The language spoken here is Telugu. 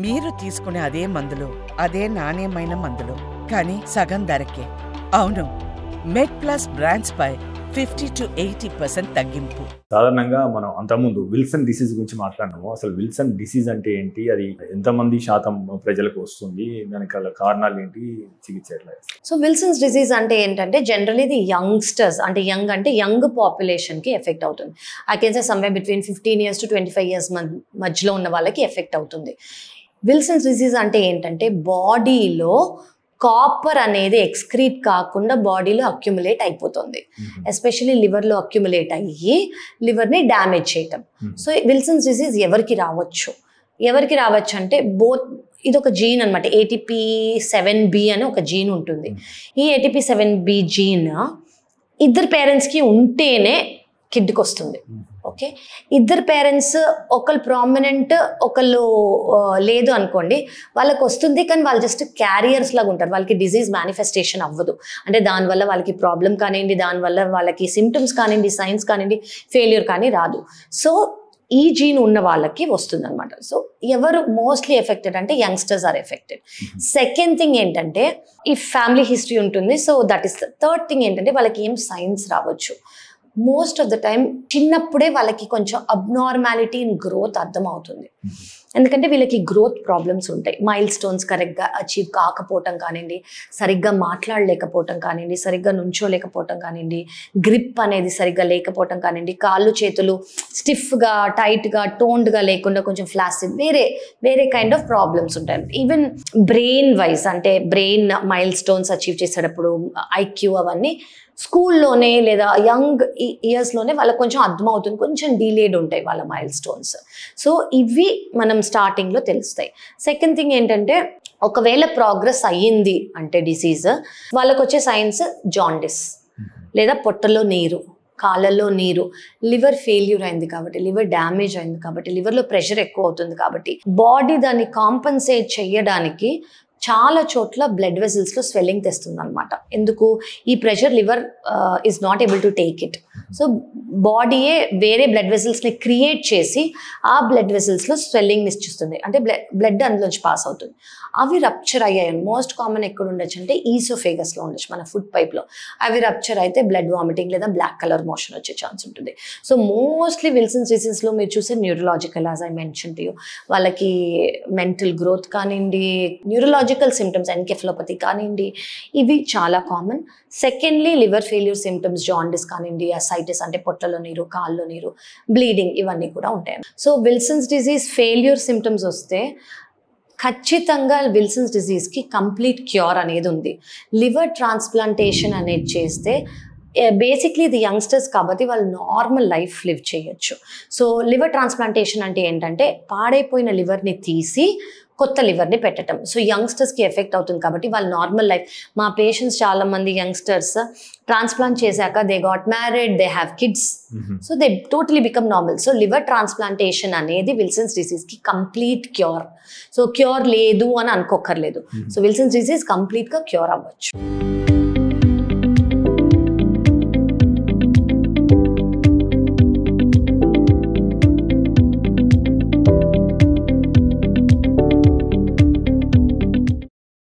మీరు తీసుకునే అదే మందులు, అదే నాణ్యమైన మందులు, కానీ సగం ధరకే. అవును, మెడ్ప్లస్ బ్రాండ్స్ పై 50 to 80% తగ్గింపు. సాధారణంగా మనం అంతకుముందు విల్సన్ డిసీజ్ గురించి మాట్లాడినాము. అసలు విల్సన్ డిసీజ్ అంటే ఏంటి, అది ఎంతమంది శాతం ప్రజలకు వస్తుంది, దానికి కారణాలు ఏంటి, చికిత్స ఎట్లా? సో విల్సన్స్ డిసీజ్ అంటే ఏంటంటే జనరల్లీ ఇది యంగ్స్టర్స్ అంటే యంగ్ పాపులేషన్కి ఎఫెక్ట్ అవుతుంది. I can say somewhere between 15 years to 25 years మధ్యలో ఉన్న వాళ్ళకి ఎఫెక్ట్ అవుతుంది. విల్సన్స్ డిసీజ్ అంటే ఏంటంటే బాడీలో కాపర్ అనేది ఎక్స్క్రీట్ కాకుండా బాడీలో అక్యుములేట్ అయిపోతుంది. ఎస్పెషల్లీ లివర్లో అక్యుములేట్ అయ్యి లివర్ని డ్యామేజ్ చేయటం. సో విల్సన్స్ డిసీజ్ ఎవరికి రావచ్చు అంటే ఇది ఒక జీన్ అనమాట. ATP7B అని ఒక జీన్ ఉంటుంది. ఈ ATP7B జీన్ ఇద్దరు పేరెంట్స్కి ఉంటేనే కిడ్కి వస్తుంది. ఓకే, ఇద్దరు పేరెంట్స్ ఒకళ్ళు ప్రామినెంట్ ఒకళ్ళు లేదు అనుకోండి, వాళ్ళకి వస్తుంది, కానీ వాళ్ళు జస్ట్ క్యారియర్స్ లాగా ఉంటారు. వాళ్ళకి డిజీజ్ మేనిఫెస్టేషన్ అవ్వదు. అంటే దానివల్ల వాళ్ళకి ప్రాబ్లం కానివ్వండి, దానివల్ల వాళ్ళకి సిమ్టమ్స్ కానివ్వండి, సైన్స్ కానివ్వండి, ఫెయిల్యూర్ కానీ రాదు. సో ఈ జీన్ ఉన్న వాళ్ళకి వస్తుంది అనమాట. సో ఎవరు మోస్ట్లీ ఎఫెక్టెడ్ అంటే youngsters are affected. Second thing ఏంటంటే ఈ ఫ్యామిలీ హిస్టరీ ఉంటుంది. So that is the third thing ఏంటంటే వాళ్ళకి ఏం సైన్స్ రావచ్చు. మోస్ట్ ఆఫ్ ద టైం చిన్నప్పుడే వాళ్ళకి కొంచెం అబ్నార్మాలిటీ ఇన్ గ్రోత్ అర్థమవుతుంది. ఎందుకంటే వీళ్ళకి గ్రోత్ ప్రాబ్లమ్స్ ఉంటాయి. మైల్ స్టోన్స్ కరెక్ట్గా అచీవ్ కాకపోవటం కానివ్వండి, సరిగ్గా మాట్లాడలేకపోవటం కానివ్వండి, సరిగ్గా నుంచోలేకపోవటం కానివ్వండి, గ్రిప్ అనేది సరిగ్గా లేకపోవటం కానివ్వండి, కాళ్ళు చేతులు స్టిఫ్గా టైట్గా టోన్డ్గా లేకుండా కొంచెం ఫ్లాసిడ్, వేరే కైండ్ ఆఫ్ ప్రాబ్లమ్స్ ఉంటాయి. ఈవెన్ బ్రెయిన్ వైజ్ అంటే బ్రెయిన్ మైల్ స్టోన్స్ అచీవ్ చేసేటప్పుడు IQ అవన్నీ స్కూల్లోనే లేదా యంగ్ ఇయర్స్లోనే వాళ్ళకి కొంచెం అర్థమవుతుంది, కొంచెం డిలేడ్ ఉంటాయి వాళ్ళ మైల్ స్టోన్స్. సో ఇవి మనం స్టార్టింగ్లో తెలుస్తాయి. సెకండ్ థింగ్ ఏంటంటే ఒకవేళ ప్రోగ్రెస్ అయ్యింది అంటే డిసీజ్, వాళ్ళకు వచ్చే సైన్స్ జాండిస్ లేదా పొట్టలో నీరు, కాళ్ళల్లో నీరు, లివర్ ఫెయిల్యూర్ అయింది కాబట్టి, లివర్ డ్యామేజ్ అయింది కాబట్టి, లివర్లో ప్రెషర్ ఎక్కువ అవుతుంది కాబట్టి బాడీ దాన్ని కాంపన్సేట్ చేయడానికి చాలా చోట్ల బ్లడ్ వెజల్స్లో స్వెల్లింగ్ తెస్తుంది అనమాట. ఎందుకు? ఈ pressure liver is not able to take it. So బాడీయే వేరే బ్లడ్ వెజల్స్ని క్రియేట్ చేసి ఆ బ్లడ్ వెజల్స్లో స్వెల్లింగ్ని ఇచ్చిస్తుంది. అంటే బ్లడ్ అందులోంచి పాస్ అవుతుంది. అవి రప్చర్ అయ్యాయి. మోస్ట్ కామన్ ఎక్కడ ఉండొచ్చు అంటే ఈసోఫేగస్లో ఉండొచ్చు, మన ఫుడ్ పైప్లో. అవి రప్చర్ అయితే బ్లడ్ వామిటింగ్ లేదా బ్లాక్ కలర్ మోషన్ వచ్చే ఛాన్స్ ఉంటుంది. సో మోస్ట్లీ విల్సన్స్ డిసీజ్లో మీరు చూసే neurological, as I mention to you, వాళ్ళకి మెంటల్ గ్రోత్ కానివ్వండి, న్యూరలాజికల్ సిమ్టమ్స్ ఎన్కెఫలోపతి కానివ్వండి, ఇవి చాలా common. Secondly liver failure symptoms, jaundice కానివ్వండి, అసైటిస్ అంటే పొట్టలో నీరు, కాల్లో నీరు, బ్లీడింగ్, ఇవన్నీ కూడా ఉంటాయి. So Wilson's disease failure symptoms వస్తే ఖచ్చితంగా విల్సన్స్ డిసీజ్కి కంప్లీట్ క్యూర్ అనేది ఉంది. లివర్ ట్రాన్స్ప్లాంటేషన్ అనేది చేస్తే బేసిక్లీ ఇది యంగ్స్టర్స్ కాబట్టి వాళ్ళు నార్మల్ లైఫ్ లివ్ చేయొచ్చు. సో లివర్ ట్రాన్స్ప్లాంటేషన్ అంటే ఏంటంటే పాడైపోయిన లివర్ని తీసి కొత్త లివర్ని పెట్టడం. సో యంగ్స్టర్స్కి ఎఫెక్ట్ అవుతుంది కాబట్టి వాళ్ళు నార్మల్ లైఫ్. మా పేషెంట్స్ చాలామంది యంగ్స్టర్స్ ట్రాన్స్ప్లాంట్ చేశాక they got married, they have kids, so they totally become normal. So liver transplantation అనేది విల్సన్స్ డిసీజ్కి కంప్లీట్ క్యూర్. సో క్యూర్ లేదు అని అనుకోకర్లేదు. సో విల్సన్స్ డిసీజ్ కంప్లీట్గా క్యూర్ అవ్వచ్చు.